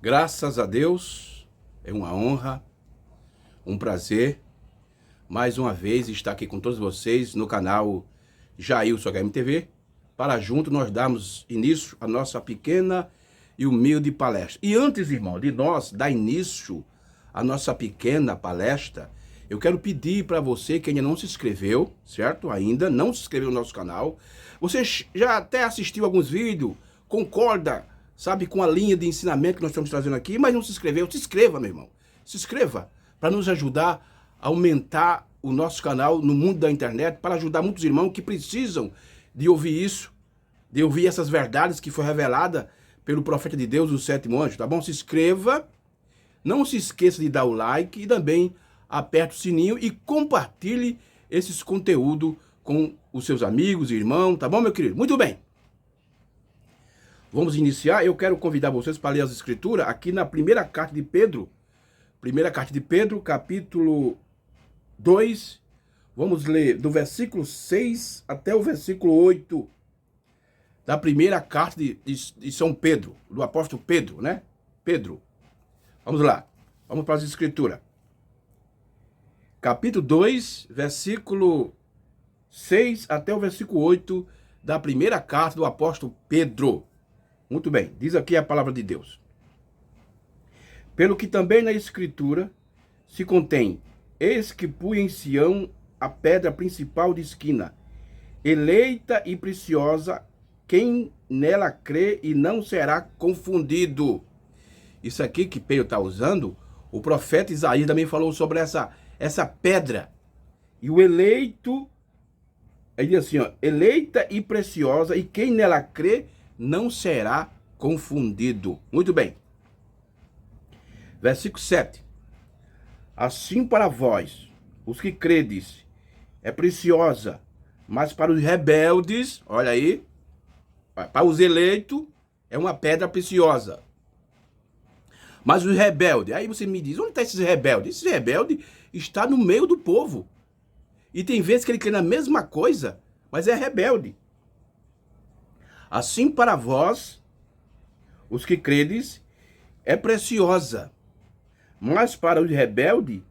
Graças a Deus, é uma honra, um prazer, mais uma vez estar aqui com todos vocês no canal Jailson HMTV, para junto nós darmos início à nossa pequena e humilde palestra. E antes, irmão, de nós dar início à nossa pequena palestra, eu quero pedir para você que ainda não se inscreveu, certo? Ainda não se inscreveu no nosso canal. Você já até assistiu alguns vídeos, concorda, sabe, com a linha de ensinamento que nós estamos trazendo aqui, mas não se inscreveu. Se inscreva, meu irmão. Se inscreva para nos ajudar a aumentar o nosso canal no mundo da internet, para ajudar muitos irmãos que precisam de ouvir isso, de ouvir essas verdades que foi revelada pelo profeta de Deus, o sétimo anjo, tá bom? Se inscreva, não se esqueça de dar o like e também aperte o sininho e compartilhe esses conteúdos com os seus amigos e irmãos, tá bom, meu querido? Muito bem. Vamos iniciar. Eu quero convidar vocês para ler as escrituras aqui na primeira carta de Pedro. Primeira carta de Pedro, capítulo 2. Vamos ler do versículo 6 até o versículo 8 da primeira carta de São Pedro, do apóstolo Pedro, né? Pedro. Vamos lá. Vamos para as escrituras. Capítulo 2, versículo 6 até o versículo 8 da primeira carta do apóstolo Pedro. Muito bem, diz aqui a palavra de Deus. Pelo que também na escritura se contém: eis que pus em Sião a pedra principal de esquina, eleita e preciosa, quem nela crê e não será confundido. Isso aqui que Pedro está usando, o profeta Isaías também falou sobre essa pedra. E o eleito, ele diz assim, ó, eleita e preciosa, e quem nela crê não será confundido. Muito bem. Versículo 7. Assim para vós, os que credes, é preciosa, mas para os rebeldes, olha aí, para os eleitos, é uma pedra preciosa. Mas os rebeldes, aí você me diz, onde está esses rebeldes? Esse rebelde está no meio do povo. E tem vezes que ele crê na mesma coisa, mas é rebelde. Assim para vós, os que credes, é preciosa, mas para os rebeldes,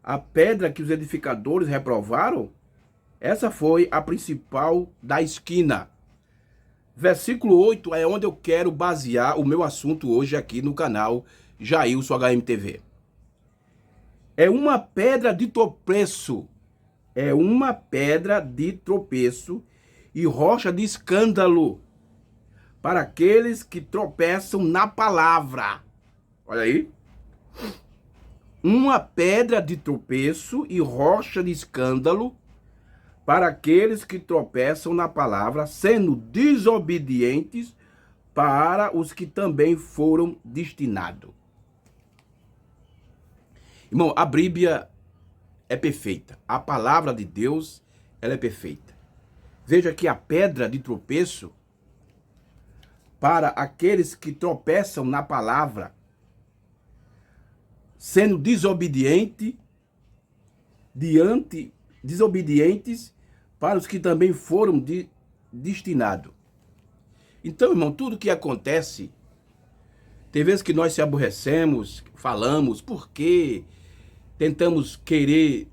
a pedra que os edificadores reprovaram, essa foi a principal da esquina. Versículo 8 é onde eu quero basear o meu assunto hoje aqui no canal Jailson HMTV. É uma pedra de tropeço, é uma pedra de tropeço e rocha de escândalo para aqueles que tropeçam na palavra. Olha aí. Uma pedra de tropeço e rocha de escândalo para aqueles que tropeçam na palavra, sendo desobedientes para os que também foram destinados. Irmão, a Bíblia é perfeita. A palavra de Deus, ela é perfeita. Veja que a pedra de tropeço para aqueles que tropeçam na palavra, sendo desobedientes para os que também foram destinados. Então, irmão, tudo que acontece, tem vezes que nós se aborrecemos, falamos, porque tentamos querer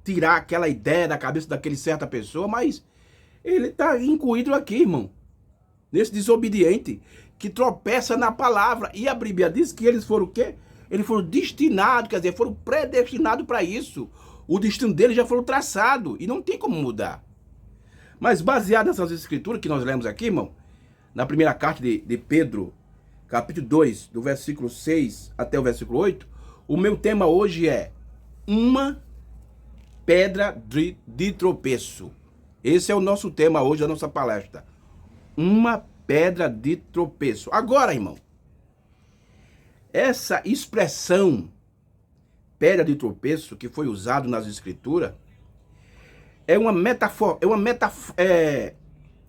tirar aquela ideia da cabeça daquele certa pessoa, mas ele está incluído aqui, irmão, nesse desobediente que tropeça na palavra. E a Bíblia diz que eles foram o quê? Eles foram destinados, quer dizer, foram predestinados para isso. O destino deles já foi traçado e não tem como mudar. Mas baseado nessas escrituras que nós lemos aqui, irmão, na primeira carta de Pedro, capítulo 2, do versículo 6 até o versículo 8, o meu tema hoje é uma pedra de tropeço. Esse é o nosso tema hoje da nossa palestra. Uma pedra de tropeço. Agora, irmão, essa expressão pedra de tropeço que foi usado nas escrituras é uma metáfora,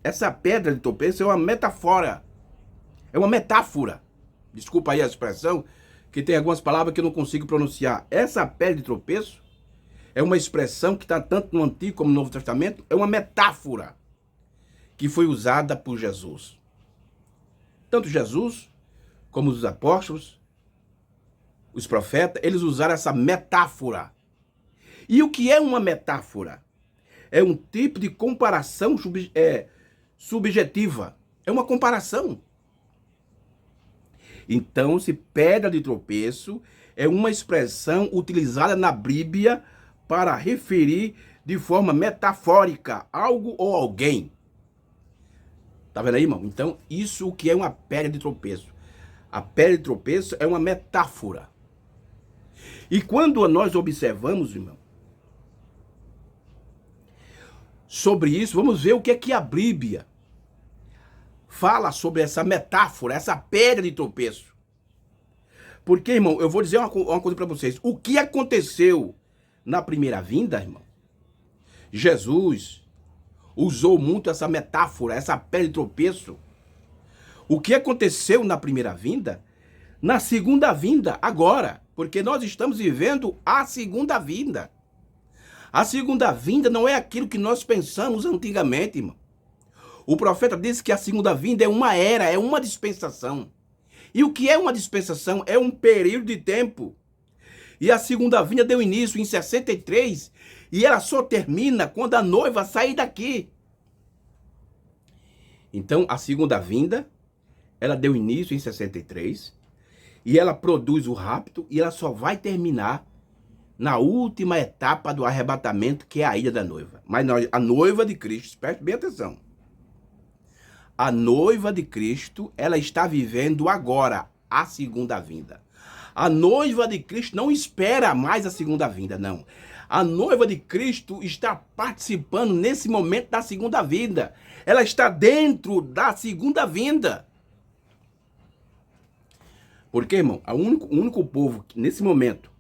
essa pedra de tropeço é uma metáfora. É uma metáfora. Desculpa aí a expressão, que tem algumas palavras que eu não consigo pronunciar. Essa pedra de tropeço é uma expressão que está tanto no Antigo como no Novo Testamento, é uma metáfora que foi usada por Jesus. Tanto Jesus como os apóstolos os profetas, eles usaram essa metáfora. E o que é uma metáfora? É um tipo de comparação subjetiva. É uma comparação. Então, se pedra de tropeço é uma expressão utilizada na Bíblia para referir de forma metafórica algo ou alguém. Tá vendo aí, irmão? Então, isso o que é uma pedra de tropeço? A pedra de tropeço é uma metáfora. E quando nós observamos, irmão, sobre isso, vamos ver o que é que a Bíblia fala sobre essa metáfora, essa pedra de tropeço. Porque, irmão, eu vou dizer uma coisa para vocês. O que aconteceu na primeira vinda, irmão? Jesus usou muito essa metáfora, essa pedra de tropeço. O que aconteceu na primeira vinda, na segunda vinda, agora. Porque nós estamos vivendo a segunda vinda. A segunda vinda não é aquilo que nós pensamos antigamente, irmão. O profeta disse que a segunda vinda é uma era, é uma dispensação. E o que é uma dispensação? É um período de tempo. E a segunda vinda deu início em 63 e ela só termina quando a noiva sair daqui. Então, a segunda vinda, ela deu início em 63 e ela produz o rapto e ela só vai terminar na última etapa do arrebatamento, que é a ida da noiva. Mas a noiva de Cristo, preste bem atenção. A noiva de Cristo, ela está vivendo agora a segunda vinda. A noiva de Cristo não espera mais a segunda vinda, não. A noiva de Cristo está participando nesse momento da segunda vinda. Ela está dentro da segunda vinda. Porque, irmão, o único povo nesse momento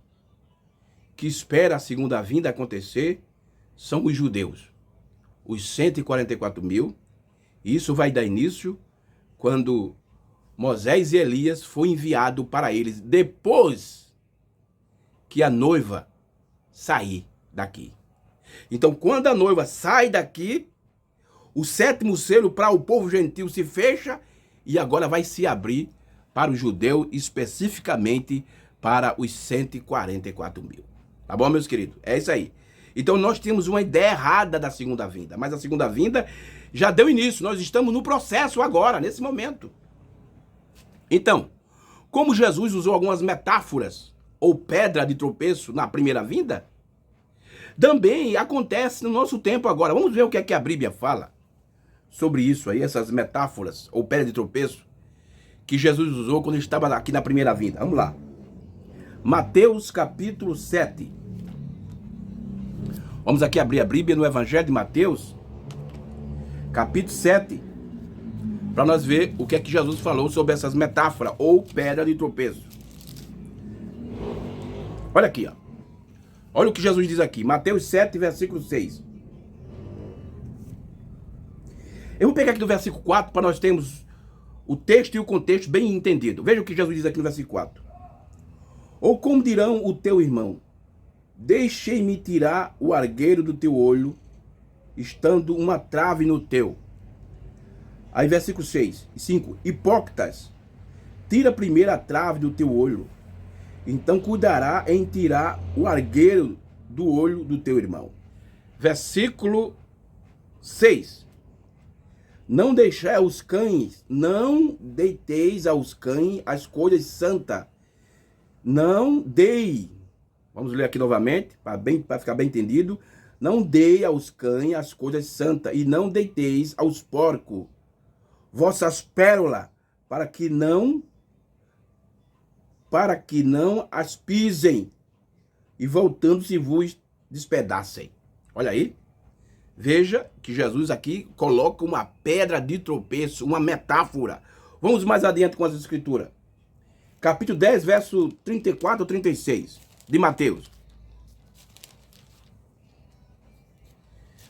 que espera a segunda vinda acontecer são os judeus. Os 144 mil. Isso vai dar início quando Moisés e Elias foi enviado para eles depois que a noiva sair daqui. Então, quando a noiva sai daqui, o sétimo selo para o povo gentil se fecha e agora vai se abrir para o judeu, especificamente para os 144 mil. Tá bom, meus queridos? É isso aí. Então, nós temos uma ideia errada da segunda vinda, mas a segunda vinda já deu início. Nós estamos no processo agora, nesse momento. Então, como Jesus usou algumas metáforas ou pedra de tropeço na primeira vinda, também acontece no nosso tempo agora. Vamos ver o que é que a Bíblia fala sobre isso aí, essas metáforas ou pedra de tropeço que Jesus usou quando ele estava aqui na primeira vinda. Vamos lá. Mateus capítulo 7. Vamos aqui abrir a Bíblia no Evangelho de Mateus, capítulo 7, para nós ver o que é que Jesus falou sobre essas metáforas ou pedra de tropeço. Olha aqui, ó. Olha o que Jesus diz aqui, Mateus 7, versículo 6. Eu vou pegar aqui do versículo 4 para nós termos o texto e o contexto bem entendido. Veja o que Jesus diz aqui no versículo 4. Ou como dirão o teu irmão, deixei-me tirar o argueiro do teu olho, estando uma trave no teu. Aí versículo 6 e 5. Hipócritas, tira primeiro a trave do teu olho, então cuidará em tirar o argueiro do olho do teu irmão. Versículo 6. Não deixai aos cães, não deiteis aos cães as coisas santas. Não dei. Vamos ler aqui novamente, para ficar bem entendido. Não dei aos cães as coisas santas, e não deiteis aos porcos vossas pérolas, para que não as pisem, e voltando-se vos despedacem. Olha aí. Veja que Jesus aqui coloca uma pedra de tropeço, uma metáfora. Vamos mais adiante com as escrituras. Capítulo 10, verso 34 ou 36 de Mateus.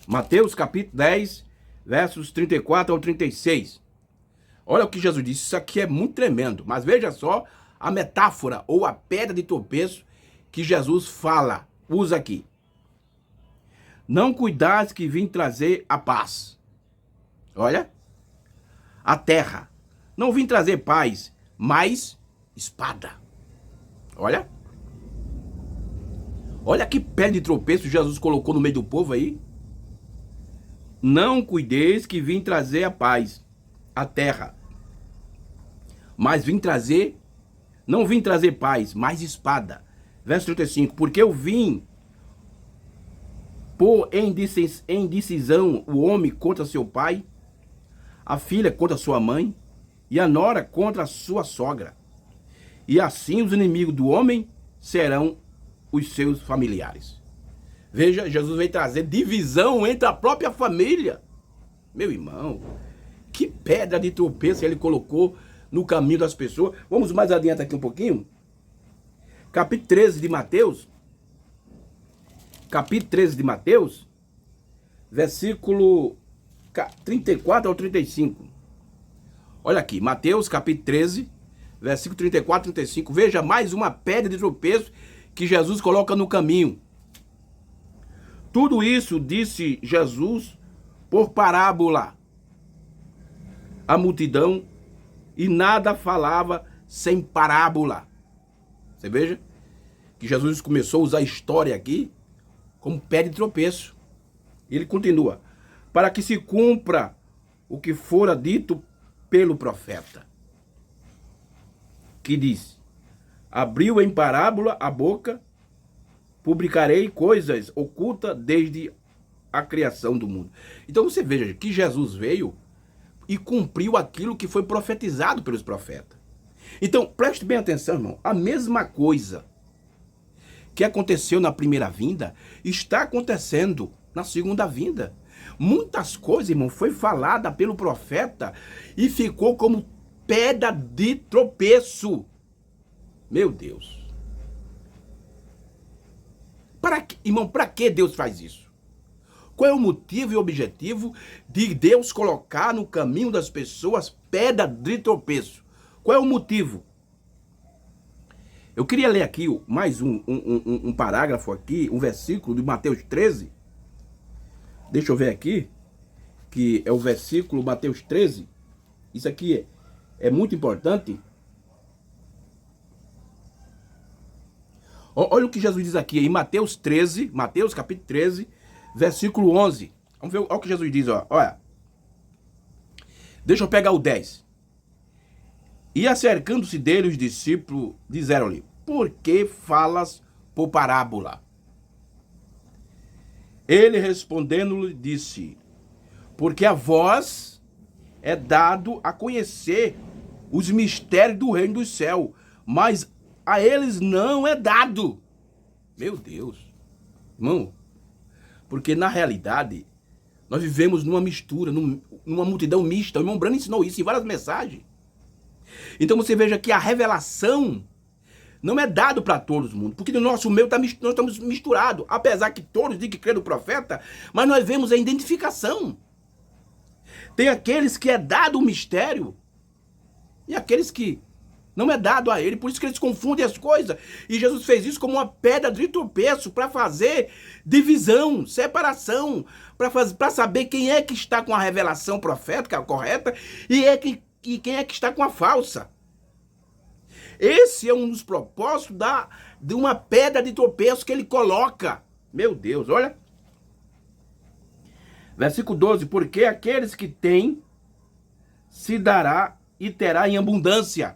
Mateus capítulo 10, versos 34 ao 36. Olha o que Jesus disse, isso aqui é muito tremendo. Mas veja só a metáfora ou a pedra de tropeço que Jesus fala, usa aqui. Não cuidais que vim trazer a paz. Olha, a terra. Não vim trazer paz, mas espada. Olha, Olha que pedra de tropeço Jesus colocou no meio do povo aí. Não cuideis que vim trazer a paz à terra, mas não vim trazer paz, mas espada. Verso 35, porque eu vim pôr em indecisão o homem contra seu pai, a filha contra sua mãe, e a nora contra a sua sogra. E assim os inimigos do homem serão os seus familiares. Veja, Jesus veio trazer divisão entre a própria família. Meu irmão, que pedra de tropeço ele colocou no caminho das pessoas. Vamos mais adiante aqui um pouquinho. Capítulo 13 de Mateus. Capítulo 13 de Mateus. Versículo 34 ao 35. Olha aqui, Mateus capítulo 13, versículo 34 e 35. Veja mais uma pedra de tropeço que Jesus coloca no caminho. Tudo isso disse Jesus por parábola à multidão, e nada falava sem parábola. Você veja que Jesus começou a usar a história aqui como pedra de tropeço. E ele continua: para que se cumpra o que fora dito pelo profeta, que disse: abriu em parábola a boca, publicarei coisas ocultas desde a criação do mundo. Então você veja que Jesus veio e cumpriu aquilo que foi profetizado pelos profetas. Então preste bem atenção, irmão. A mesma coisa que aconteceu na primeira vinda está acontecendo na segunda vinda. Muitas coisas, irmão, foi falada pelo profeta e ficou como pedra de tropeço. Meu Deus. Irmão, para que Deus faz isso? Qual é o motivo e o objetivo de Deus colocar no caminho das pessoas pedra de tropeço? Qual é o motivo? Eu queria ler aqui mais um parágrafo aqui, um versículo de Mateus 13. Deixa eu ver aqui, que é o versículo Mateus 13. Isso aqui é muito importante. Olha o que Jesus diz aqui em Mateus 13, Mateus capítulo 13, versículo 11. Vamos ver o que Jesus diz, ó. Olha. Deixa eu pegar o 10. E acercando-se dele, os discípulos disseram-lhe: por que falas por parábola? Ele respondendo-lhe disse: porque a vós é dado a conhecer os mistérios do reino do céu, mas a eles não é dado. Meu Deus. Irmão, porque na realidade nós vivemos numa mistura, numa multidão mista. O irmão Brano ensinou isso em várias mensagens. Então você veja que a revelação não é dado para todos os mundos, porque no nosso meio nós estamos misturados, apesar que todos dizem que crê no profeta, mas nós vemos a identificação. Tem aqueles que é dado o mistério e aqueles que não é dado a ele, por isso que eles confundem as coisas. E Jesus fez isso como uma pedra de tropeço para fazer divisão, separação, para saber quem é que está com a revelação profética correta e quem é que está com a falsa. Esse é um dos propósitos de uma pedra de tropeço que ele coloca. Meu Deus, olha. Versículo 12. Porque aqueles que têm se dará e terá em abundância.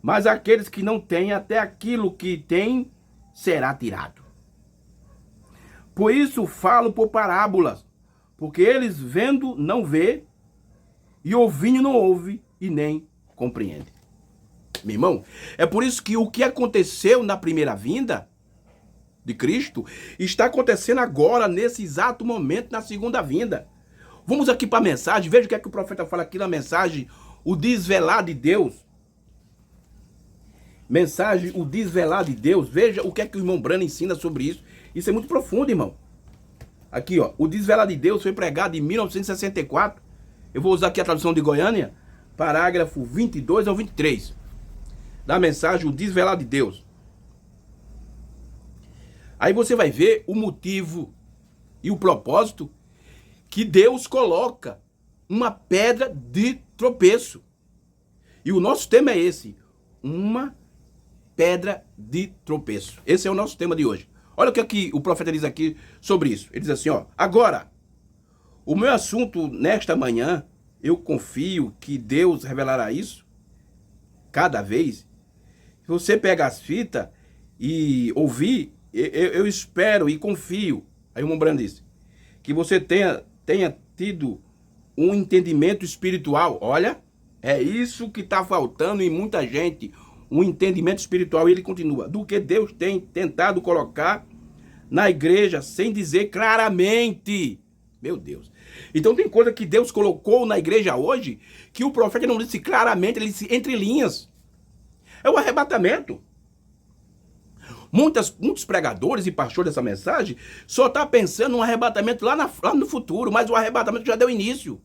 Mas aqueles que não têm, até aquilo que têm será tirado. Por isso falo por parábolas, porque eles vendo não vê, e ouvindo não ouve, e nem compreende. Meu irmão, é por isso que o que aconteceu na primeira vinda de Cristo está acontecendo agora, nesse exato momento, na segunda vinda. Vamos aqui para a mensagem, veja o que é que o profeta fala aqui na mensagem, o desvelar de Deus. Mensagem, o desvelar de Deus. Veja o que é que o irmão Brano ensina sobre isso. Isso é muito profundo, irmão. Aqui, ó, o desvelar de Deus foi pregado em 1964. Eu vou usar aqui a tradução de Goiânia, parágrafo 22 ao 23. Da mensagem, o desvelar de Deus. Aí você vai ver o motivo e o propósito que Deus coloca uma pedra de tropeço. E o nosso tema é esse: uma pedra de tropeço. Esse é o nosso tema de hoje. Olha o que o profeta diz aqui sobre isso. Ele diz assim, ó: agora, o meu assunto nesta manhã, eu confio que Deus revelará isso cada vez. Se você pega as fitas e ouvir, eu espero e confio. Aí o Mombrana disse que você tenha tido um entendimento espiritual. Olha, é isso que está faltando em muita gente, um entendimento espiritual. E ele continua: do que Deus tem tentado colocar na igreja sem dizer claramente. Meu Deus. Então tem coisa que Deus colocou na igreja hoje que o profeta não disse claramente, ele disse entre linhas. É o arrebatamento. Muitos pregadores e pastores dessa mensagem só estão pensando no arrebatamento lá no futuro, mas o arrebatamento já deu início.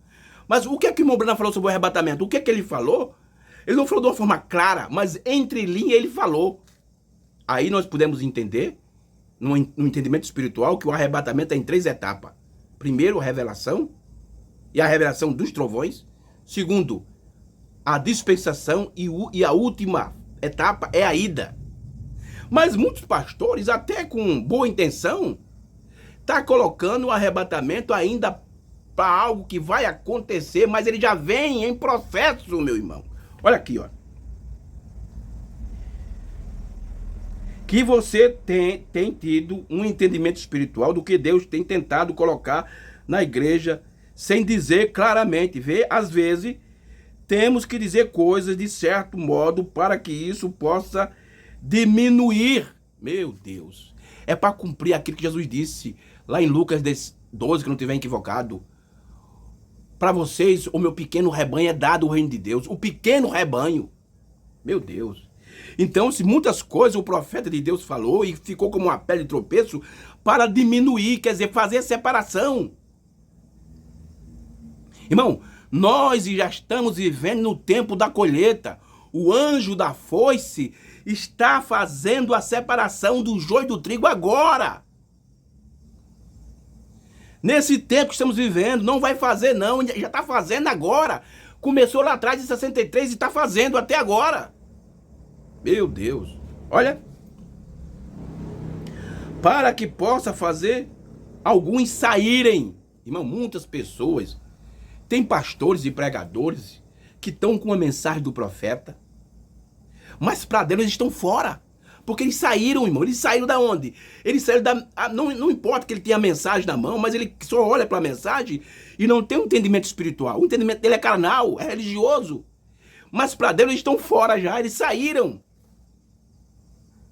Mas o que é que o Mombrana falou sobre o arrebatamento? O que é que ele falou? Ele não falou de uma forma clara, mas entre linhas ele falou. Aí nós podemos entender, no entendimento espiritual, que o arrebatamento é em 3 etapas. Primeiro, a revelação, e a revelação dos trovões. Segundo, a dispensação, e a última etapa é a ida. Mas muitos pastores, até com boa intenção, tá colocando o arrebatamento ainda para algo que vai acontecer, mas ele já vem em processo, meu irmão. Olha aqui, ó. Que você tem tido um entendimento espiritual do que Deus tem tentado colocar na igreja, sem dizer claramente. Vê, às vezes, temos que dizer coisas de certo modo para que isso possa diminuir. Meu Deus. É para cumprir aquilo que Jesus disse lá em Lucas 12, que não estiver equivocado. Para vocês, o meu pequeno rebanho é dado o reino de Deus. O pequeno rebanho. Meu Deus. Então, se muitas coisas o profeta de Deus falou e ficou como uma pedra de tropeço para diminuir, quer dizer, fazer separação. Irmão, nós já estamos vivendo no tempo da colheita. O anjo da foice está fazendo a separação do joio e do trigo agora. Nesse tempo que estamos vivendo, não vai fazer não, já está fazendo agora. Começou lá atrás em 63 e está fazendo até agora. Meu Deus. Olha. Para que possa fazer alguns saírem. Irmão, muitas pessoas, tem pastores e pregadores que estão com a mensagem do profeta, mas para Deus eles estão fora. Porque eles saíram, irmão. Eles saíram da onde? Eles saíram da... Não importa que ele tenha a mensagem na mão, mas ele só olha para a mensagem e não tem um entendimento espiritual. O entendimento dele é carnal, é religioso. Mas para Deus eles estão fora já. Eles saíram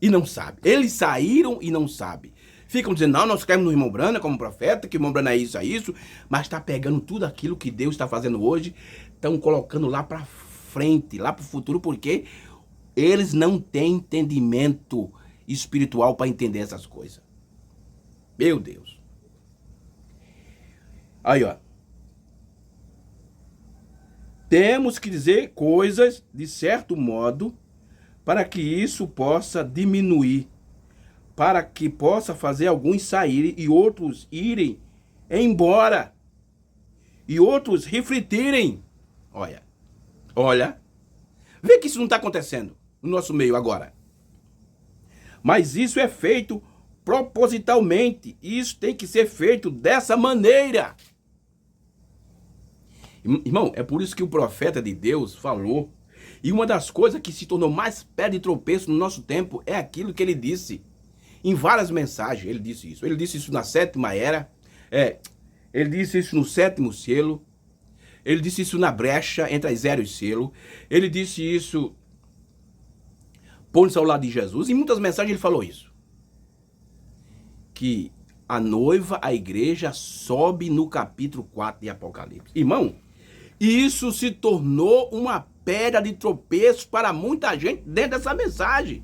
e não sabem. Eles saíram e não sabem. Ficam dizendo, não, nós queremos no irmão Brana como profeta, que o irmão Brana é isso. Mas está pegando tudo aquilo que Deus está fazendo hoje, estão colocando lá para frente, lá para o futuro, porque eles não têm entendimento espiritual para entender essas coisas. Meu Deus. Aí, ó. Temos que dizer coisas de certo modo para que isso possa diminuir, para que possa fazer alguns saírem e outros irem embora e outros refletirem. Olha, vê que isso não está acontecendo no nosso meio agora. Mas isso é feito propositalmente. Isso tem que ser feito dessa maneira. Irmão, é por isso que o profeta de Deus falou. E uma das coisas que se tornou mais pedra de tropeço no nosso tempo é aquilo que ele disse. Em várias mensagens ele disse isso. Ele disse isso na 7ª era. Ele disse isso no 7º selo. Ele disse isso na brecha entre as 0 e selo. Ele disse isso pondo-se ao lado de Jesus. Em muitas mensagens ele falou isso. Que a noiva, a igreja, sobe no capítulo 4 de Apocalipse. Irmão, isso se tornou uma pedra de tropeço para muita gente dentro dessa mensagem.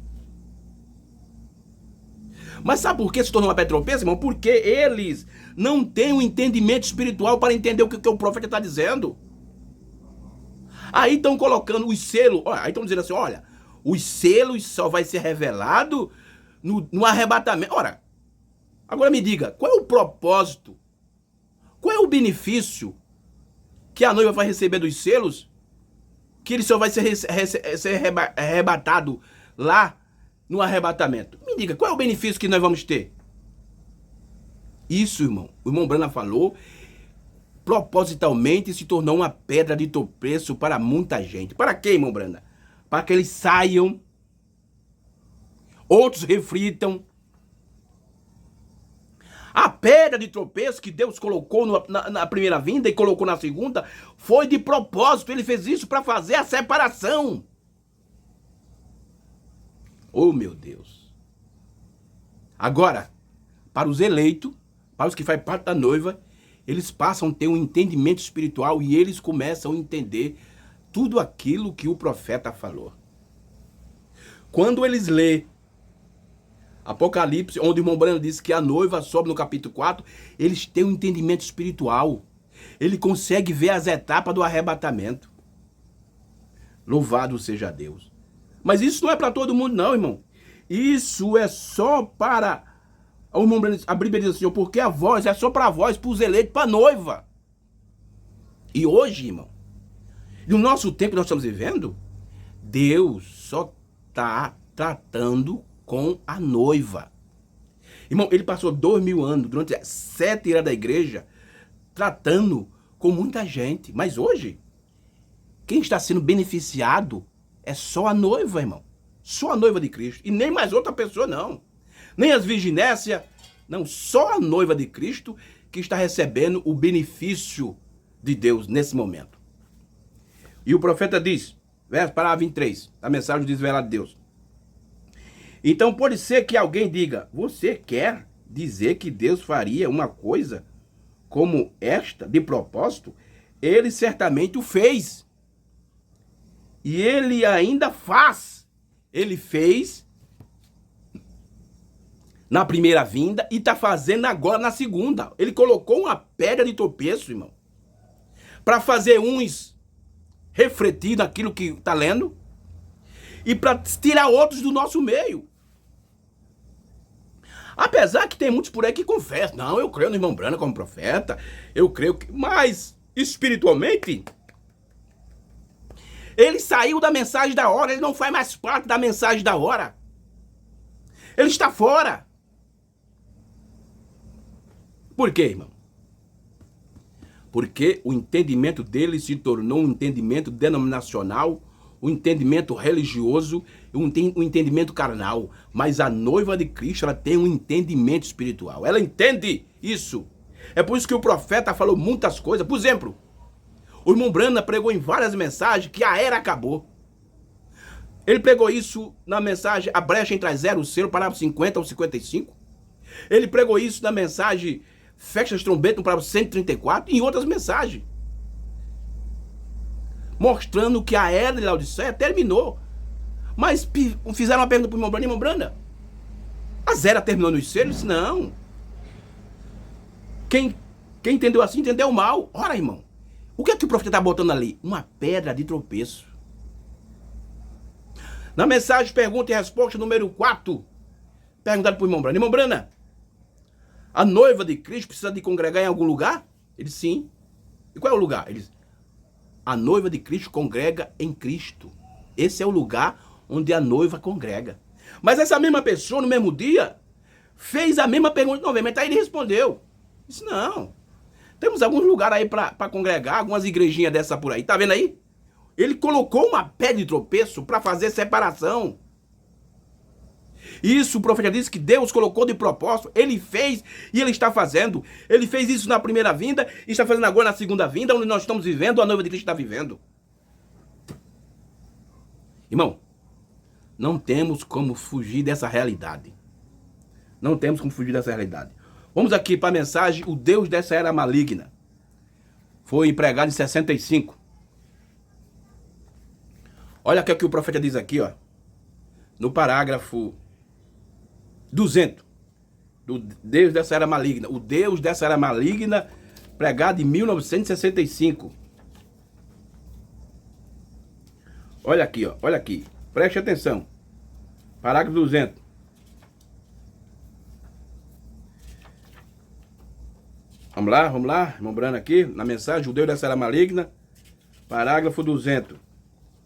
Mas sabe por que se tornou uma pedra de tropeço, irmão? Porque eles não têm um entendimento espiritual para entender o que o profeta está dizendo. Aí estão colocando os selos. Aí estão dizendo assim, olha, os selos só vai ser revelado no arrebatamento. Ora, agora me diga, qual é o propósito? Qual é o benefício que a noiva vai receber dos selos? Que ele só vai ser arrebatado lá no arrebatamento. Me diga, qual é o benefício que nós vamos ter? Isso, irmão, o irmão Brana falou, propositalmente se tornou uma pedra de tropeço para muita gente. Para quê, irmão Brana? Para que eles saiam, outros reflitam. A pedra de tropeço que Deus colocou na primeira vinda e colocou na segunda foi de propósito. Ele fez isso para fazer a separação. Oh, meu Deus. Agora, para os eleitos, para os que fazem parte da noiva, eles passam a ter um entendimento espiritual e eles começam a entender tudo aquilo que o profeta falou. Quando eles lêem Apocalipse, onde o irmão Brana disse que a noiva sobe no capítulo 4, eles têm um entendimento espiritual. Ele consegue ver as etapas do arrebatamento. Louvado seja Deus. Mas isso não é para todo mundo não, irmão. Isso é só para... O irmão Brana, a Bíblia diz assim, porque a voz é só para a voz, para os eleitos, para a noiva. E hoje, irmão, no nosso tempo que nós estamos vivendo, Deus só está tratando com a noiva. Irmão, ele passou 2000 anos, durante 7 anos da igreja, tratando com muita gente. Mas hoje, quem está sendo beneficiado é só a noiva, irmão. Só a noiva de Cristo. E nem mais outra pessoa, não. Nem as virginécias. Não, só a noiva de Cristo que está recebendo o benefício de Deus nesse momento. E o profeta diz, parágrafo 23, da mensagem do desvelado de Deus. Então pode ser que alguém diga, você quer dizer que Deus faria uma coisa como esta, de propósito? Ele certamente o fez. E ele ainda faz. Ele fez na primeira vinda e está fazendo agora na segunda. Ele colocou uma pedra de tropeço, irmão, para fazer uns refletir naquilo que está lendo e para tirar outros do nosso meio. Apesar que tem muitos por aí que confessam, não, eu creio no irmão Brana como profeta, eu creio que... Mas, espiritualmente, ele saiu da mensagem da hora, ele não faz mais parte da mensagem da hora. Ele está fora. Por quê, irmão? Porque o entendimento dele se tornou um entendimento denominacional, um entendimento religioso, um entendimento carnal. Mas a noiva de Cristo, ela tem um entendimento espiritual. Ela entende isso. É por isso que o profeta falou muitas coisas. Por exemplo, o irmão Brana pregou em várias mensagens que a era acabou. Ele pregou isso na mensagem A Brecha entre as Zero e o Cero, parágrafo 50 ao 55. Ele pregou isso na mensagem Festa das Trombetas, no parágrafo 134, e em outras mensagens. Mostrando que a era de Laodiceia terminou. Mas fizeram uma pergunta para o irmão Brana. A era terminou nos selos? Não. Quem entendeu assim, entendeu mal. Ora, irmão, o que é que o profeta está botando ali? Uma pedra de tropeço. Na mensagem Pergunta e Resposta número 4, perguntado para o irmão Brana. Irmão Brana, a noiva de Cristo precisa de congregar em algum lugar? Ele disse, sim. E qual é o lugar? Ele disse, a noiva de Cristo congrega em Cristo. Esse é o lugar onde a noiva congrega. Mas essa mesma pessoa, no mesmo dia, fez a mesma pergunta novamente. Aí ele respondeu. Disse, não. Temos alguns lugares aí para congregar, algumas igrejinhas dessa por aí. Tá vendo aí? Ele colocou uma pedra de tropeço para fazer separação. Isso o profeta disse que Deus colocou de propósito. Ele fez e ele está fazendo. Ele fez isso na primeira vinda e está fazendo agora na segunda vinda, onde nós estamos vivendo, a noiva de Cristo está vivendo. Irmão, não temos como fugir dessa realidade. Não temos como fugir dessa realidade. Vamos aqui para a mensagem O Deus dessa Era Maligna. Foi empregado em 65. Olha o que o profeta diz aqui, ó. No parágrafo 200. Do Deus dessa Era Maligna. O Deus dessa Era Maligna, pregado em 1965. Olha aqui, ó. Olha aqui. Preste atenção. Parágrafo 200. Vamos lá, irmão Brana aqui, na mensagem, o Deus dessa Era Maligna, parágrafo 200.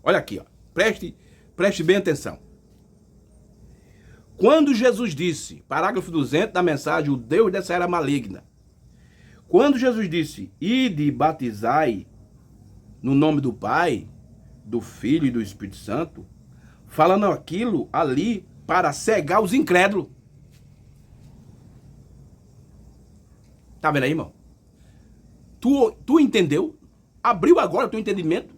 Olha aqui, ó, preste bem atenção. Quando Jesus disse, parágrafo 200 da mensagem, o Deus dessa era maligna. Quando Jesus disse, ide e batizai no nome do Pai, do Filho e do Espírito Santo, falando aquilo ali para cegar os incrédulos. Tá vendo aí, irmão? Tu entendeu? Abriu agora o teu entendimento?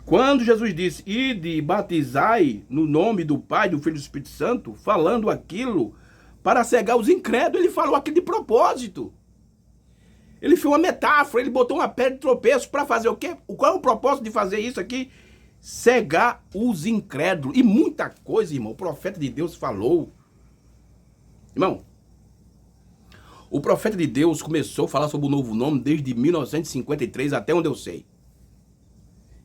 Quando Jesus disse, ide e batizai no nome do Pai, do Filho e do Espírito Santo, falando aquilo para cegar os incrédulos, ele falou aquilo de propósito. Ele fez uma metáfora, ele botou uma pedra de tropeço para fazer o quê? Qual é o propósito de fazer isso aqui? Cegar os incrédulos. E muita coisa, irmão, o profeta de Deus falou. Irmão, o profeta de Deus começou a falar sobre o novo nome desde 1953, até onde eu sei.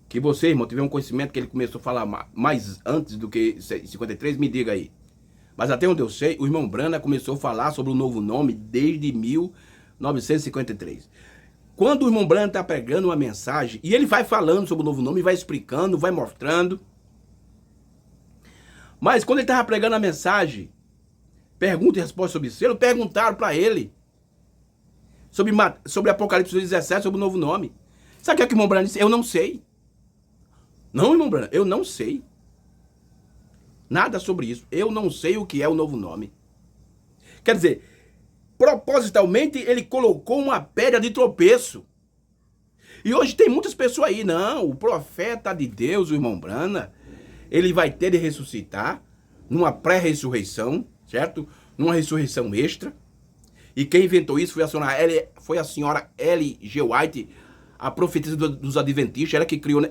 Que você, irmão, tiver um conhecimento que ele começou a falar mais antes do que 53, me diga aí. Mas até onde eu sei, o irmão Brana começou a falar sobre o novo nome desde 1953. Quando o irmão Brana está pregando uma mensagem, e ele vai falando sobre o novo nome, vai explicando, vai mostrando. Mas quando ele estava pregando a mensagem, pergunta e resposta sobre selo, perguntaram para ele sobre Apocalipse 17, sobre o novo nome. Sabe o que é que o irmão Brana disse? Eu não sei. Não, irmão Brana, eu não sei nada sobre isso. Eu não sei o que é o novo nome. Quer dizer, propositalmente ele colocou uma pedra de tropeço. E hoje tem muitas pessoas aí, não, o profeta de Deus, o irmão Brana, ele vai ter de ressuscitar numa pré-ressurreição, certo? Numa ressurreição extra. E quem inventou isso foi a senhora L.G. White, a profetisa dos adventistas,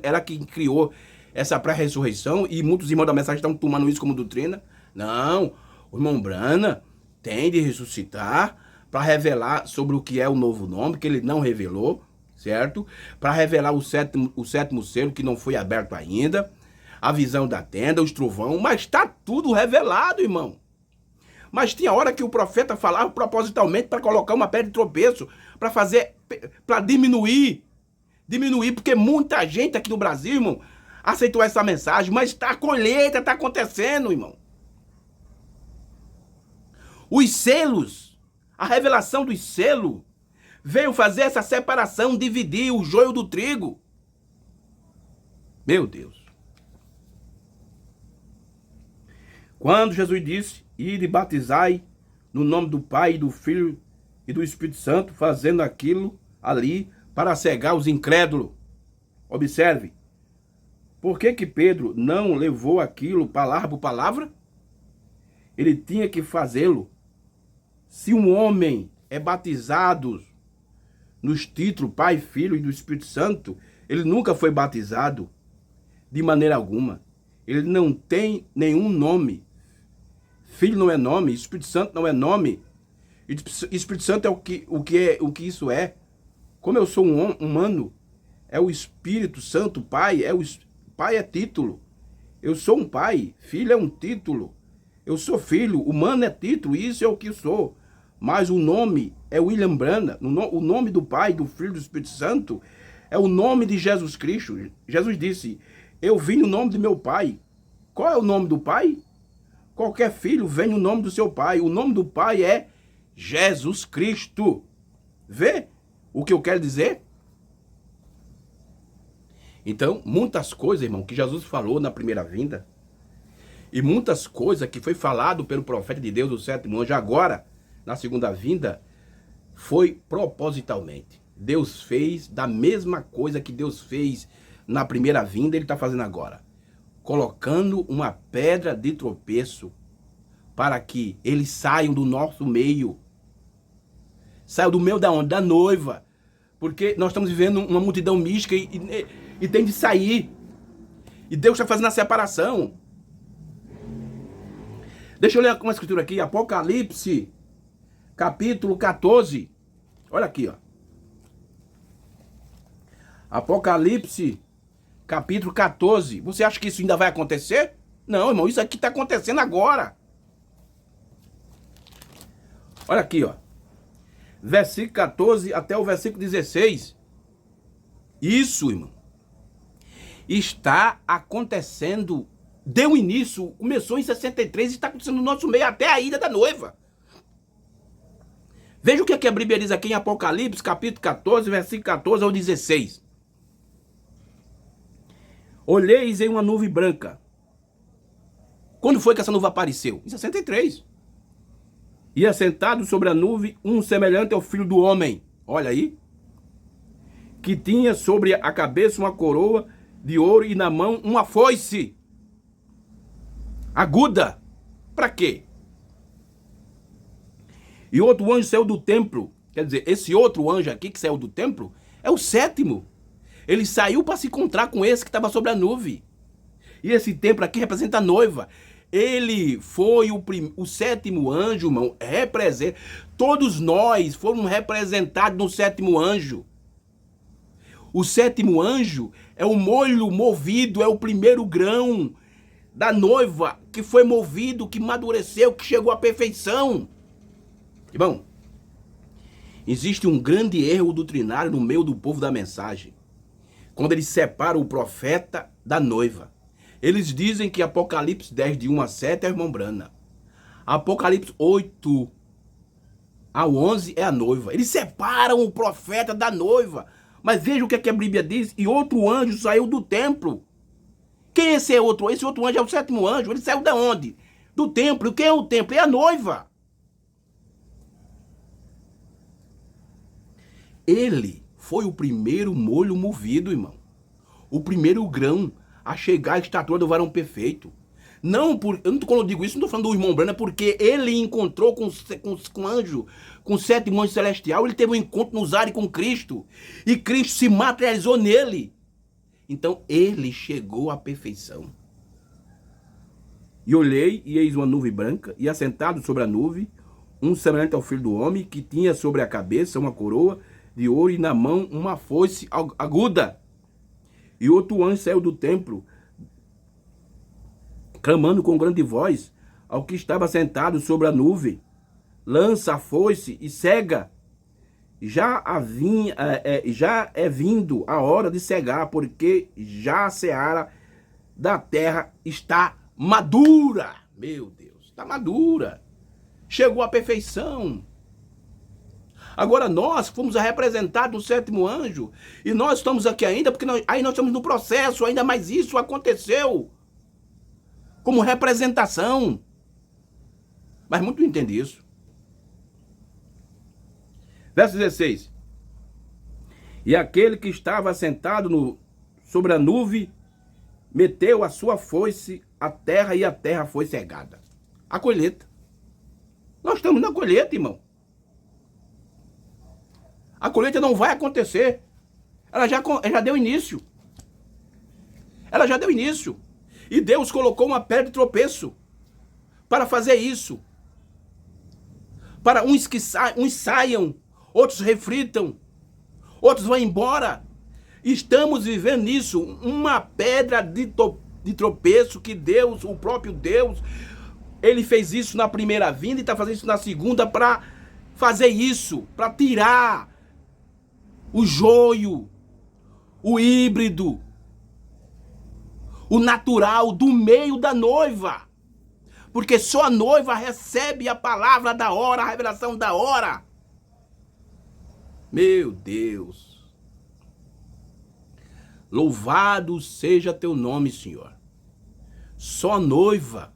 ela que criou essa pré-ressurreição, e muitos irmãos da mensagem estão tomando isso como doutrina. Não, o irmão Brana tem de ressuscitar para revelar sobre o que é o novo nome, que ele não revelou, certo? Para revelar o sétimo selo, que não foi aberto ainda, a visão da tenda, os trovão, mas está tudo revelado, irmão. Mas tinha hora que o profeta falava propositalmente para colocar uma pedra de tropeço, para diminuir, porque muita gente aqui no Brasil, irmão, aceitou essa mensagem, mas a colheita está acontecendo, irmão. Os selos, a revelação dos selos, veio fazer essa separação, dividir o joio do trigo. Meu Deus. Quando Jesus disse, ide e batizai no nome do Pai, do Filho e do Espírito Santo, fazendo aquilo ali para cegar os incrédulos. Observe, por que Pedro não levou aquilo palavra por palavra? Ele tinha que fazê-lo. Se um homem é batizado nos títulos Pai, Filho e do Espírito Santo, ele nunca foi batizado de maneira alguma. Ele não tem nenhum nome. Filho não é nome, Espírito Santo não é nome. Espírito Santo é o que isso é. Como eu sou um humano, é o Espírito Santo, Pai, Pai é título. Eu sou um pai, filho é um título. Eu sou filho, humano é título, isso é o que eu sou. Mas o nome é William Brana, o nome do Pai, do Filho e do Espírito Santo é o nome de Jesus Cristo. Jesus disse, eu vim no nome de meu Pai. Qual é o nome do Pai? Qualquer filho vem no nome do seu Pai. O nome do Pai é Jesus Cristo. Vê o que eu quero dizer? Então, muitas coisas, irmão, que Jesus falou na primeira vinda, e muitas coisas que foi falado pelo profeta de Deus, o sétimo anjo, agora, na segunda vinda, foi propositalmente. Deus fez da mesma coisa que Deus fez na primeira vinda, ele está fazendo agora. Colocando uma pedra de tropeço para que eles saiam do nosso meio. Saiam do meio da onde? Da noiva. Porque nós estamos vivendo uma multidão mística e tem de sair. E Deus está fazendo a separação. Deixa eu ler uma escritura aqui, Apocalipse, capítulo 14. Olha aqui, ó. Apocalipse, capítulo 14. Você acha que isso ainda vai acontecer? Não, irmão, isso aqui está acontecendo agora. Olha aqui, ó. Versículo 14 até o versículo 16. Isso, irmão. está acontecendo, deu início, começou em 63 e está acontecendo no nosso meio até a ida da noiva. Veja o que a Bíblia diz aqui em Apocalipse, capítulo 14, versículo 14 ao 16. Olheis em uma nuvem branca. Quando foi que essa nuvem apareceu? Em 63. E assentado sobre a nuvem, um semelhante ao Filho do Homem. Olha aí. Que tinha sobre a cabeça uma coroa de ouro e na mão uma foice aguda. Para quê? E outro anjo saiu do templo. Quer dizer, esse outro anjo aqui que saiu do templo é o sétimo. Ele saiu para se encontrar com esse que estava sobre a nuvem. E esse templo aqui representa a noiva. Ele foi o sétimo anjo, irmão. Representa. Todos nós fomos representados no sétimo anjo. O sétimo anjo é o molho movido, é o primeiro grão da noiva que foi movido, que amadureceu, que chegou à perfeição. Irmão, existe um grande erro doutrinário no meio do povo da mensagem. Quando eles separam o profeta da noiva. Eles dizem que Apocalipse 10, de 1 a 7 é a irmã Brana. Apocalipse 8 ao 11 é a noiva. Eles separam o profeta da noiva. Mas veja o que a Bíblia diz. E outro anjo saiu do templo. Quem é esse outro? Esse outro anjo é o sétimo anjo. Ele saiu de onde? Do templo. Quem é o templo? É a noiva. Ele foi o primeiro molho movido, irmão. O primeiro grão a chegar à estatura do varão perfeito. Não, quando eu digo isso, não estou falando do irmão Brana, porque ele encontrou com anjo, com o sétimo anjo celestial, ele teve um encontro nos ares com Cristo. E Cristo se materializou nele. Então, ele chegou à perfeição. E olhei, e eis uma nuvem branca, e assentado sobre a nuvem, um semelhante ao Filho do Homem, que tinha sobre a cabeça uma coroa de ouro e na mão uma foice aguda. E outro anjo saiu do templo, clamando com grande voz ao que estava sentado sobre a nuvem: lança a foice e cega. Já é vindo a hora de cegar, porque já a seara da terra está madura. Meu Deus, está madura. Chegou à perfeição. Agora nós fomos representados no sétimo anjo, e nós estamos aqui ainda, porque nós estamos no processo, ainda mais isso aconteceu, como representação. Mas muito não entende isso. Verso 16. E aquele que estava sentado sobre a nuvem, meteu a sua foice à terra, e a terra foi cegada. A colheita. Nós estamos na colheita, irmão. A colheita não vai acontecer. Ela já deu início. Ela já deu início. E Deus colocou uma pedra de tropeço para fazer isso. Para uns saiam, outros reflitam, outros vão embora. Estamos vivendo nisso. Uma pedra de tropeço que Deus, o próprio Deus, ele fez isso na primeira vinda e está fazendo isso na segunda para fazer isso, para tirar o joio, o híbrido, o natural do meio da noiva. Porque só a noiva recebe a palavra da hora, a revelação da hora. Meu Deus. Louvado seja teu nome, Senhor. Só a noiva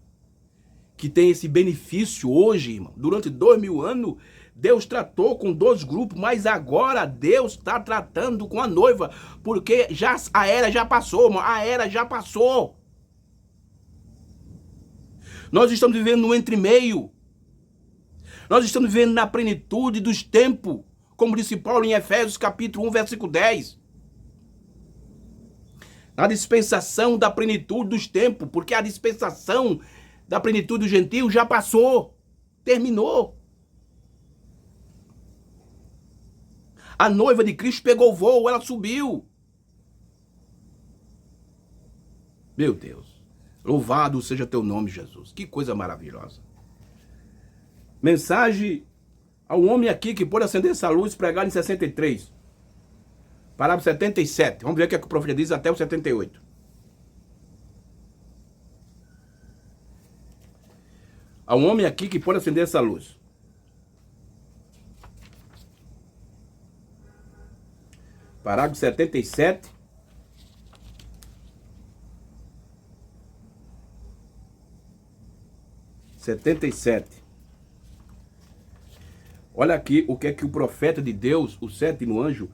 que tem esse benefício hoje, irmão. Durante 2000 anos, Deus tratou com 2 grupos, mas agora Deus está tratando com a noiva, porque a era já passou, irmão. A era já passou. Nós estamos vivendo no entre-meio. Nós estamos vivendo na plenitude dos tempos, como disse Paulo em Efésios capítulo 1, versículo 10. Na dispensação da plenitude dos tempos, porque a dispensação da plenitude do gentio já passou, terminou. A noiva de Cristo pegou voo, ela subiu. Meu Deus, louvado seja teu nome, Jesus. Que coisa maravilhosa. Mensagem ao homem aqui que pôde acender essa luz, pregar em 63. Parágrafo 77. Vamos ver o que o profeta diz até o 78. a um homem aqui que pode acender essa luz. Parágrafo 77. Olha aqui o que é que o profeta de Deus, o sétimo anjo,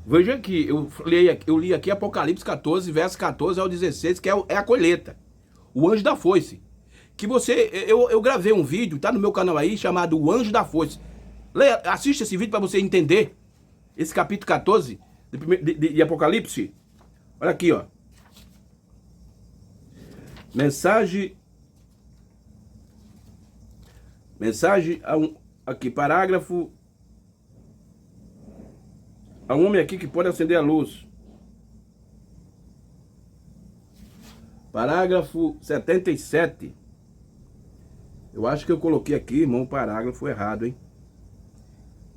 veja aqui, eu li aqui Apocalipse 14, verso 14 ao 16, que é a colheita. O anjo da foice. Que eu gravei um vídeo, tá no meu canal aí, chamado O Anjo da Foice. Assista esse vídeo para você entender esse capítulo 14 de Apocalipse. Olha aqui, ó. Mensagem aqui, parágrafo. Há um homem aqui que pode acender a luz. Parágrafo 77. Eu acho que eu coloquei aqui, irmão, o parágrafo errado, hein?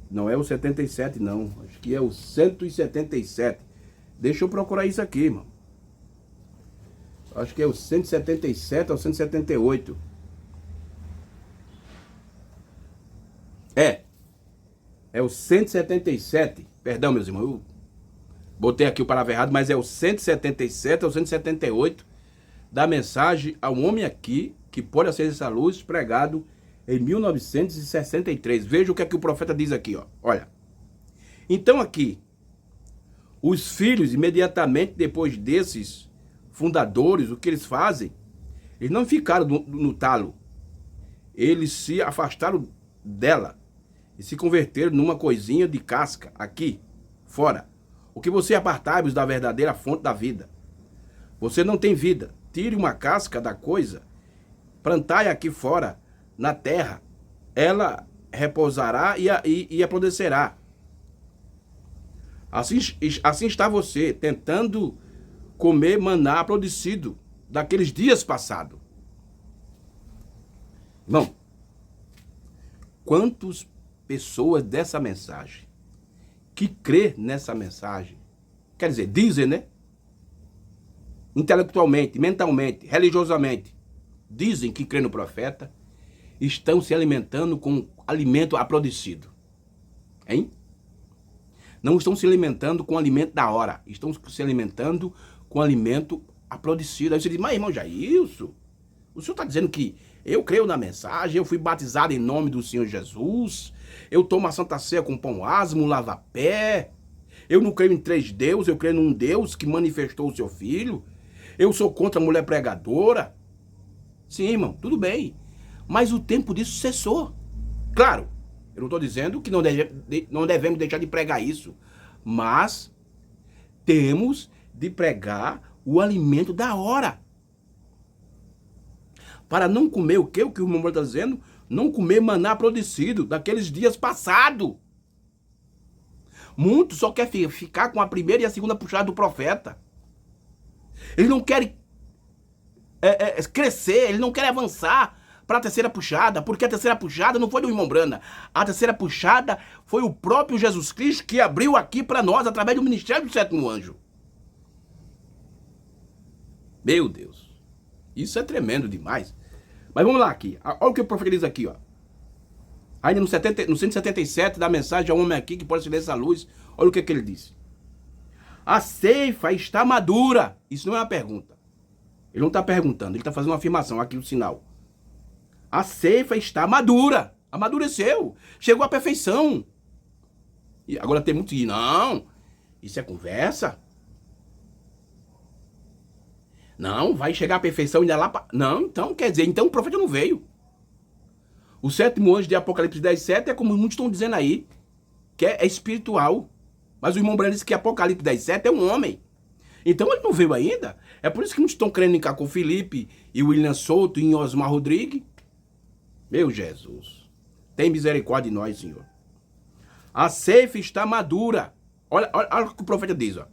Não é o 77, não. Acho que é o 177. Deixa eu procurar isso aqui, irmão. Acho que é o 177 ou 178. É o 177. Perdão, meus irmãos. Eu botei aqui o parágrafo errado, mas é o 177 ou 178 da mensagem a um homem aqui que pode acender essa luz, pregado em 1963. Veja o que é que o profeta diz aqui, ó. Olha. Então aqui, os filhos, imediatamente depois desses fundadores, o que eles fazem? Eles não ficaram no talo. Eles se afastaram dela e se converteram numa coisinha de casca aqui, fora. O que você apartai-vos da verdadeira fonte da vida. Você não tem vida. Tire uma casca da coisa, plantai aqui fora, na terra. Ela repousará e apodrecerá. Assim está você, tentando comer maná produzido daqueles dias passados. Irmão, quantas pessoas dessa mensagem, que crê nessa mensagem, quer dizer, dizem, né? Intelectualmente, mentalmente, religiosamente, dizem que crê no profeta, estão se alimentando com alimento aprodicido. Hein? Não estão se alimentando com alimento da hora, estão se alimentando com alimento aprodicido. Aí você diz, mas irmão Jailson, o senhor está dizendo que eu creio na mensagem, eu fui batizado em nome do Senhor Jesus, eu tomo a Santa Ceia com pão asmo, lava-pé, eu não creio em 3 deuses, eu creio num Deus que manifestou o seu Filho, eu sou contra a mulher pregadora. Sim, irmão, tudo bem, mas o tempo disso cessou. Claro, eu não estou dizendo que não devemos deixar de pregar isso, mas temos de pregar o alimento da hora. Para não comer o que? O que o irmão está dizendo? Não comer maná produzido daqueles dias passados. Muitos só querem ficar com a primeira e a segunda puxada do profeta. Eles não querem crescer, eles não querem avançar para a terceira puxada, porque a terceira puxada não foi do irmão Brana. A terceira puxada foi o próprio Jesus Cristo que abriu aqui para nós através do ministério do sétimo anjo. Meu Deus, isso é tremendo demais. Mas vamos lá aqui, olha o que o profeta diz aqui, ó. Ainda no 177 da mensagem a um homem aqui que pode acender essa luz, olha o que ele disse. A ceifa está madura. Isso não é uma pergunta. Ele não está perguntando, ele está fazendo uma afirmação, aqui o sinal. A ceifa está madura, amadureceu, chegou à perfeição. E agora tem muito que não, isso é conversa. Não, vai chegar à perfeição ainda lá. Não, então quer dizer, então o profeta não veio. O sétimo anjo de Apocalipse 10:7 é como muitos estão dizendo aí, que é espiritual. Mas o irmão Breno disse que Apocalipse 10:7 é um homem. Então ele não veio ainda. É por isso que muitos estão crendo em Caco Felipe e William Souto e em Osmar Rodrigues. Meu Jesus, tem misericórdia de nós, Senhor. A ceifa está madura. Olha o que o profeta diz, ó.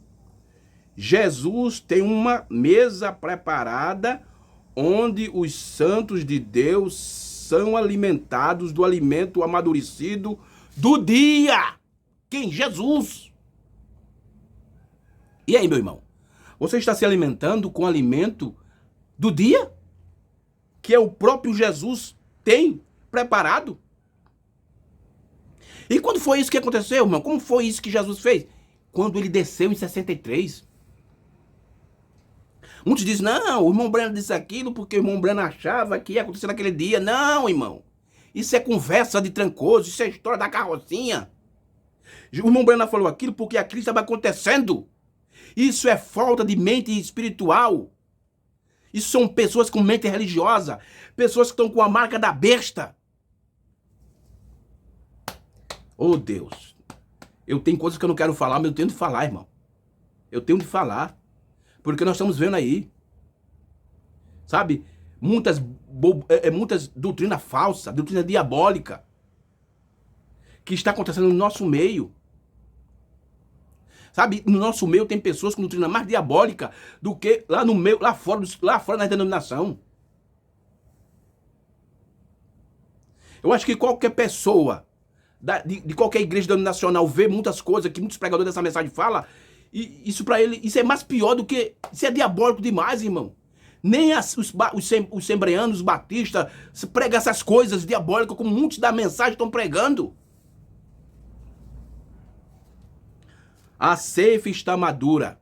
Jesus tem uma mesa preparada onde os santos de Deus são alimentados do alimento amadurecido do dia. Quem? Jesus. E aí, meu irmão? Você está se alimentando com o alimento do dia? Que é o próprio Jesus tem preparado. E quando foi isso que aconteceu, irmão? Como foi isso que Jesus fez? Quando ele desceu em 63. Muitos dizem, não, o irmão Breno disse aquilo porque o irmão Breno achava que ia acontecer naquele dia. Não, irmão. Isso é conversa de trancoso, isso é história da carrocinha. O irmão Breno falou aquilo porque aquilo estava acontecendo. Isso é falta de mente espiritual. Isso são pessoas com mente religiosa. Pessoas que estão com a marca da besta. Oh, Deus. Eu tenho coisas que eu não quero falar, mas eu tenho de falar, irmão. Eu tenho de falar. Porque nós estamos vendo aí. Sabe? Muitas doutrinas falsas, doutrina diabólica. Que está acontecendo no nosso meio. Sabe? No nosso meio tem pessoas com doutrina mais diabólica do que lá no meio, lá fora na denominação. Eu acho que qualquer pessoa de qualquer igreja denominacional vê muitas coisas que muitos pregadores dessa mensagem falam, e isso para ele, isso é mais pior do que, isso é diabólico demais, irmão. Nem os sembreanos, os batistas, pregam essas coisas diabólicas como muitos da mensagem estão pregando. A ceifa está madura.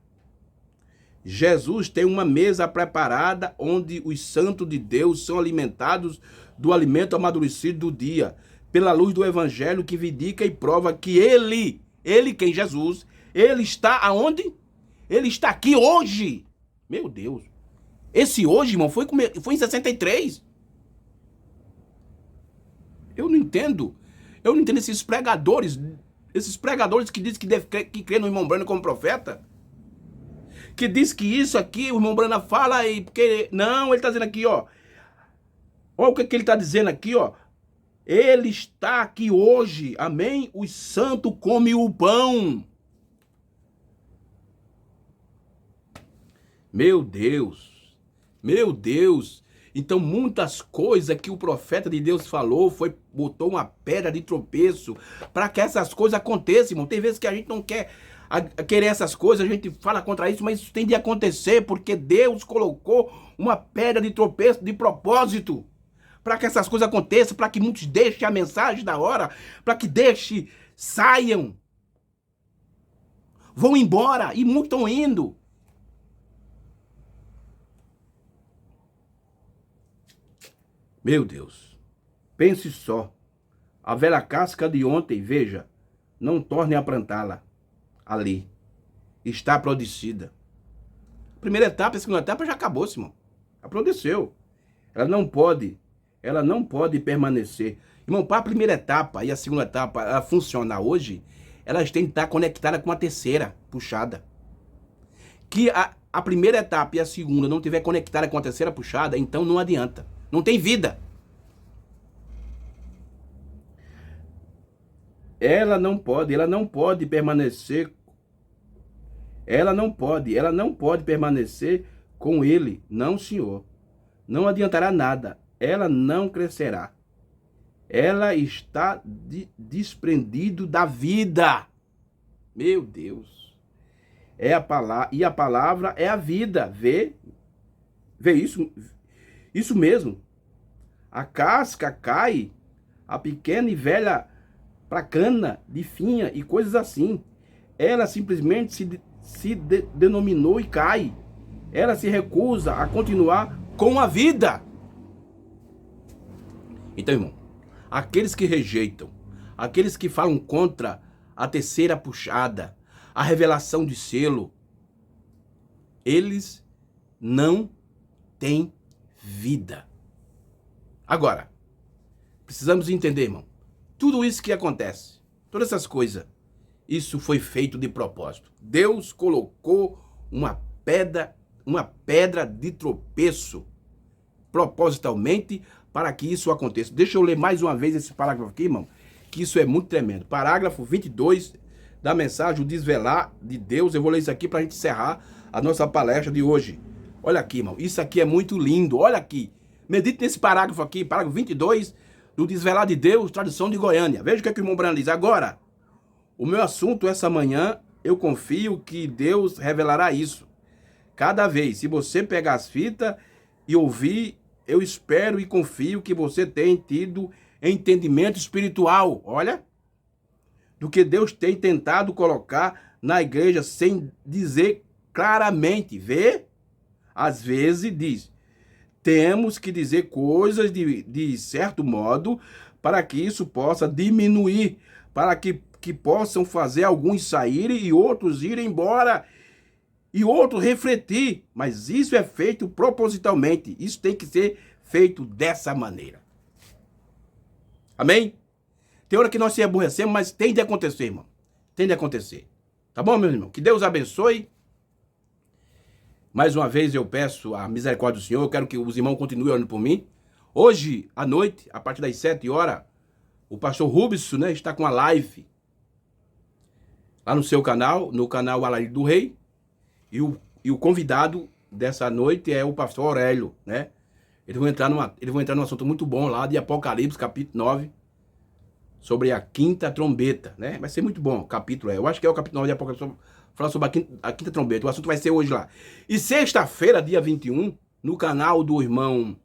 Jesus tem uma mesa preparada onde os santos de Deus são alimentados do alimento amadurecido do dia, pela luz do evangelho que vindica e prova que ele quem? Jesus, ele está aonde? Ele está aqui hoje. Meu Deus. Esse hoje, irmão, foi em 63. Eu não entendo. Eu não entendo esses pregadores que dizem que crê no irmão Breno como profeta. Que diz que isso aqui, o irmão Breno fala e porque... Não, ele está dizendo aqui, ó. Olha o que ele está dizendo aqui, ó. Ele está aqui hoje, amém? Os santos comem o pão. Meu Deus. Meu Deus. Então muitas coisas que o profeta de Deus falou, botou uma pedra de tropeço para que essas coisas aconteçam, irmão. Tem vezes que a gente não quer querer essas coisas, a gente fala contra isso, mas isso tem de acontecer porque Deus colocou uma pedra de tropeço de propósito para que essas coisas aconteçam, para que muitos deixem a mensagem da hora, para que saiam, vão embora, e muitos estão indo. Meu Deus, pense só, a velha casca de ontem, veja, não torne a plantá-la ali, está aprodecida. Primeira etapa, a segunda etapa já acabou, irmão, aprodeceu, ela não pode permanecer. Irmão, para a primeira etapa e a segunda etapa ela funcionar hoje, elas têm que estar conectadas com a terceira puxada. Que a primeira etapa e a segunda não estiver conectada com a terceira puxada, então não adianta. Não tem vida. Ela não pode permanecer. Ela não pode permanecer com ele. Não, senhor. Não adiantará nada. Ela não crescerá. Ela está desprendido da vida. Meu Deus. É a palavra, e a palavra é a vida. Vê isso? Isso mesmo. A casca cai, a pequena e velha pra cana de finha e coisas assim. Ela simplesmente se denominou e cai. Ela se recusa a continuar com a vida. Então, irmão, aqueles que rejeitam, aqueles que falam contra a terceira puxada, a revelação de selo, eles não têm vida. Agora, precisamos entender, irmão, tudo isso que acontece, todas essas coisas, isso foi feito de propósito. Deus colocou uma pedra de tropeço, propositalmente, para que isso aconteça. Deixa eu ler mais uma vez esse parágrafo aqui, irmão, que isso é muito tremendo. Parágrafo 22 da mensagem, o desvelar de Deus. Eu vou ler isso aqui para a gente encerrar a nossa palestra de hoje. Olha aqui, irmão, isso aqui é muito lindo, olha aqui. Medite nesse parágrafo aqui, parágrafo 22 do desvelar de Deus, tradução de Goiânia. Veja o que o irmão Breno diz. Agora, o meu assunto essa manhã, eu confio que Deus revelará isso. Cada vez, se você pegar as fitas e ouvir eu espero e confio que você tenha tido entendimento espiritual, olha, do que Deus tem tentado colocar na igreja sem dizer claramente, vê? Às vezes diz, temos que dizer coisas de certo modo para que isso possa diminuir, para que possam fazer alguns saírem e outros irem embora e outros refletir. Mas isso é feito propositalmente, isso tem que ser feito dessa maneira. Amém? Tem hora que nós se aborrecemos, mas tem de acontecer, irmão. Tem de acontecer. Tá bom, meu irmão? Que Deus abençoe. Mais uma vez eu peço a misericórdia do Senhor. Eu quero que os irmãos continuem orando por mim. Hoje, à noite, a partir das 7 horas, o pastor Rubson, né, está com a live lá no seu canal, no canal Alarido do Rei. E o convidado dessa noite é o pastor Aurélio, né? Eles vão entrar num assunto muito bom lá de Apocalipse, capítulo 9, sobre a quinta trombeta, né? Vai ser muito bom o capítulo, eu acho que é o capítulo 9 de Apocalipse, falar sobre a quinta trombeta. O assunto vai ser hoje lá. E sexta-feira, dia 21, no canal do irmão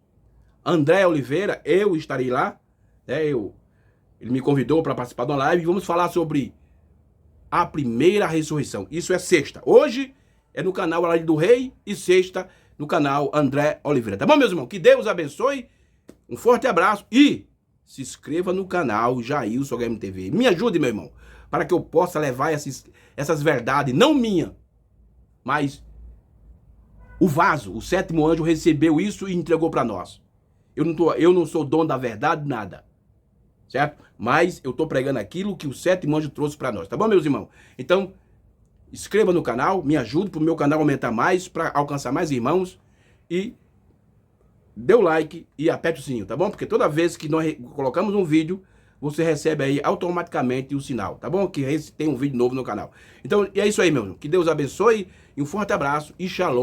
André Oliveira, eu estarei lá, né? Ele me convidou para participar de uma live e vamos falar sobre a primeira ressurreição. Isso é sexta. Hoje é no canal Alarido do Rei e sexta no canal André Oliveira. Tá bom, meus irmãos? Que Deus abençoe. Um forte abraço e se inscreva no canal Jailson HMTV. Me ajude, meu irmão, para que eu possa levar essas verdades, não minha, mas o vaso, o sétimo anjo recebeu isso e entregou para nós. Eu não sou dono da verdade, nada. Certo? Mas eu estou pregando aquilo que o sétimo anjo trouxe para nós. Tá bom, meus irmãos? Então, inscreva no canal, me ajude para o meu canal aumentar mais, para alcançar mais irmãos. E dê o like e aperte o sininho, tá bom? Porque toda vez que nós colocamos um vídeo, você recebe aí automaticamente o sinal, tá bom? Que tem um vídeo novo no canal. Então, é isso aí, meu irmão. Que Deus abençoe e um forte abraço e shalom.